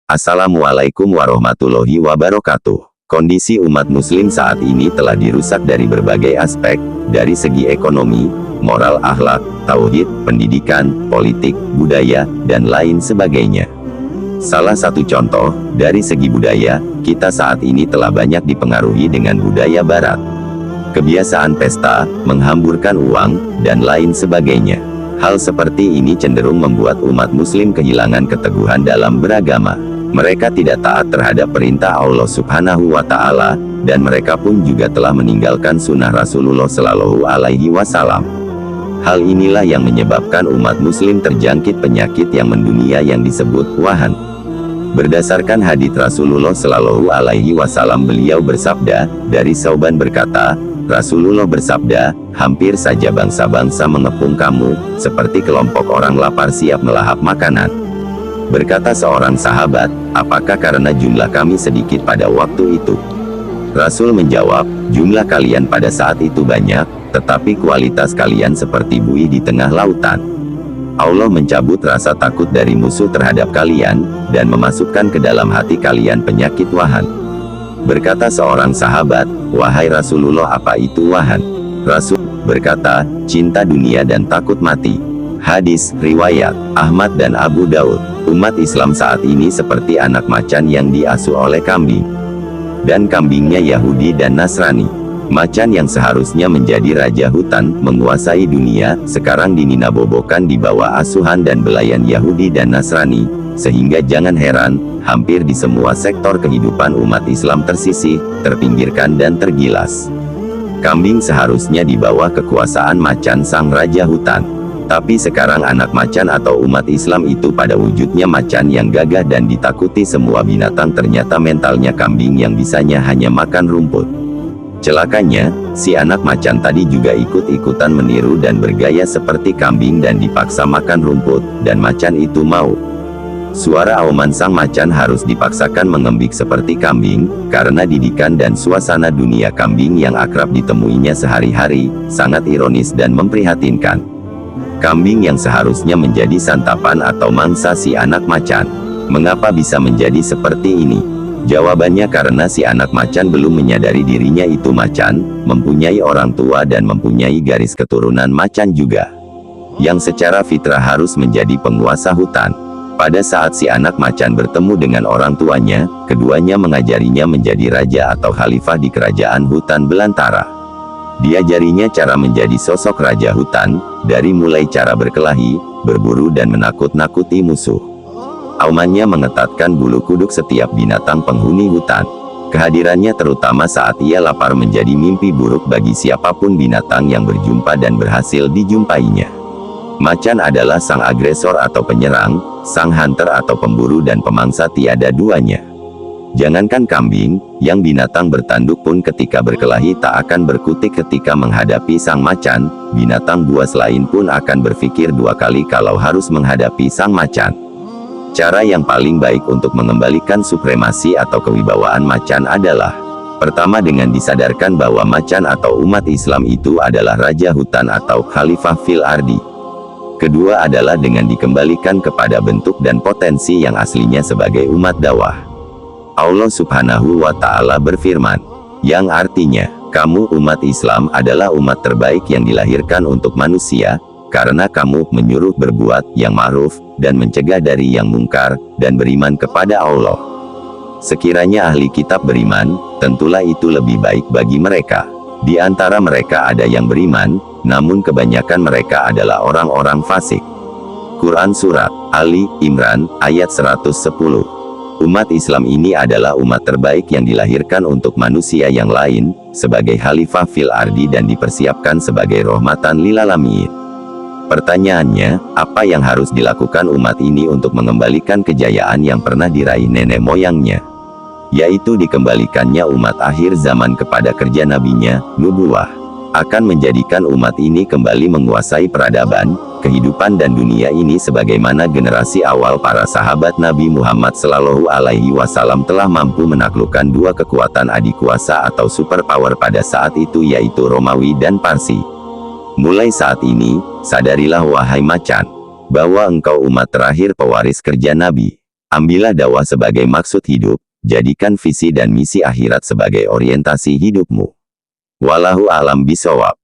Assalamualaikum warahmatullahi wabarakatuh. Kondisi umat muslim saat ini telah dirusak dari berbagai aspek, dari segi ekonomi, moral akhlak, tauhid, pendidikan, politik, budaya, dan lain sebagainya. Salah satu contoh, dari segi budaya, kita saat ini telah banyak dipengaruhi dengan budaya barat. Kebiasaan pesta, menghamburkan uang, dan lain sebagainya. Hal seperti ini cenderung membuat umat muslim kehilangan keteguhan dalam beragama. Mereka tidak taat terhadap perintah Allah Subhanahu wa Ta'ala, dan mereka pun juga telah meninggalkan sunnah Rasulullah Shallallahu Alaihi Wasallam. Hal inilah yang menyebabkan umat muslim terjangkit penyakit yang mendunia yang disebut wahan. Berdasarkan hadits Rasulullah Shallallahu Alaihi Wasallam, beliau bersabda, dari Sauban berkata, Rasulullah bersabda, hampir saja bangsa-bangsa mengepung kamu, seperti kelompok orang lapar siap melahap makanan. Berkata seorang sahabat, apakah karena jumlah kami sedikit pada waktu itu? Rasul menjawab, jumlah kalian pada saat itu banyak, tetapi kualitas kalian seperti buih di tengah lautan. Allah mencabut rasa takut dari musuh terhadap kalian, dan memasukkan ke dalam hati kalian penyakit wahan. Berkata seorang sahabat, wahai Rasulullah, apa itu wahan? Rasul berkata, cinta dunia dan takut mati. Hadis, riwayat Ahmad dan Abu Daud. Umat Islam saat ini seperti anak macan yang diasuh oleh kambing. Dan kambingnya Yahudi dan Nasrani. Macan yang seharusnya menjadi raja hutan, menguasai dunia, sekarang dininabobokan di bawah asuhan dan belayan Yahudi dan Nasrani. Sehingga jangan heran, hampir di semua sektor kehidupan umat Islam tersisih, terpinggirkan dan tergilas. Kambing seharusnya di bawah kekuasaan macan sang raja hutan. Tapi sekarang anak macan atau umat Islam itu pada wujudnya macan yang gagah dan ditakuti semua binatang, ternyata mentalnya kambing yang bisanya hanya makan rumput. Celakanya, si anak macan tadi juga ikut-ikutan meniru dan bergaya seperti kambing dan dipaksa makan rumput, dan macan itu mau. Suara auman sang macan harus dipaksakan mengembik seperti kambing, karena didikan dan suasana dunia kambing yang akrab ditemuinya sehari-hari, sangat ironis dan memprihatinkan. Kambing yang seharusnya menjadi santapan atau mangsa si anak macan. Mengapa bisa menjadi seperti ini? Jawabannya karena si anak macan belum menyadari dirinya itu macan, mempunyai orang tua dan mempunyai garis keturunan macan juga, yang secara fitrah harus menjadi penguasa hutan. Pada saat si anak macan bertemu dengan orang tuanya, keduanya mengajarinya menjadi raja atau khalifah di kerajaan hutan belantara. Diajarinya cara menjadi sosok raja hutan, dari mulai cara berkelahi, berburu dan menakut-nakuti musuh. Aumannya mengetatkan bulu kuduk setiap binatang penghuni hutan. Kehadirannya terutama saat ia lapar menjadi mimpi buruk bagi siapapun binatang yang berjumpa dan berhasil dijumpainya. Macan adalah sang agresor atau penyerang, sang hunter atau pemburu dan pemangsa, tiada duanya. Jangankan kambing, yang binatang bertanduk pun ketika berkelahi tak akan berkutik ketika menghadapi sang macan. Binatang buas lain pun akan berpikir dua kali kalau harus menghadapi sang macan. Cara yang paling baik untuk mengembalikan supremasi atau kewibawaan macan adalah: pertama, dengan disadarkan bahwa macan atau umat Islam itu adalah raja hutan atau khalifah fil ardi. Kedua adalah dengan dikembalikan kepada bentuk dan potensi yang aslinya sebagai umat dakwah. Allah Subhanahu wa Ta'ala berfirman, yang artinya, kamu umat Islam adalah umat terbaik yang dilahirkan untuk manusia, karena kamu menyuruh berbuat yang ma'ruf, dan mencegah dari yang mungkar, dan beriman kepada Allah. Sekiranya ahli kitab beriman, tentulah itu lebih baik bagi mereka. Di antara mereka ada yang beriman, namun kebanyakan mereka adalah orang-orang fasik. Quran Surat Ali Imran, ayat 110. Umat Islam ini adalah umat terbaik yang dilahirkan untuk manusia yang lain, sebagai khalifah fil ardi dan dipersiapkan sebagai rahmatan lil alamin. Pertanyaannya, apa yang harus dilakukan umat ini untuk mengembalikan kejayaan yang pernah diraih nenek moyangnya? Yaitu dikembalikannya umat akhir zaman kepada kerja nabinya, nubuwah. Akan menjadikan umat ini kembali menguasai peradaban, kehidupan dan dunia ini sebagaimana generasi awal para sahabat Nabi Muhammad Shallallahu Alaihi Wasallam telah mampu menaklukkan dua kekuatan adikuasa atau superpower pada saat itu, yaitu Romawi dan Parsi. Mulai saat ini, sadarilah wahai macan, bahwa engkau umat terakhir pewaris kerja Nabi. Ambillah dakwah sebagai maksud hidup, jadikan visi dan misi akhirat sebagai orientasi hidupmu. Wallahu a'lam bishawab.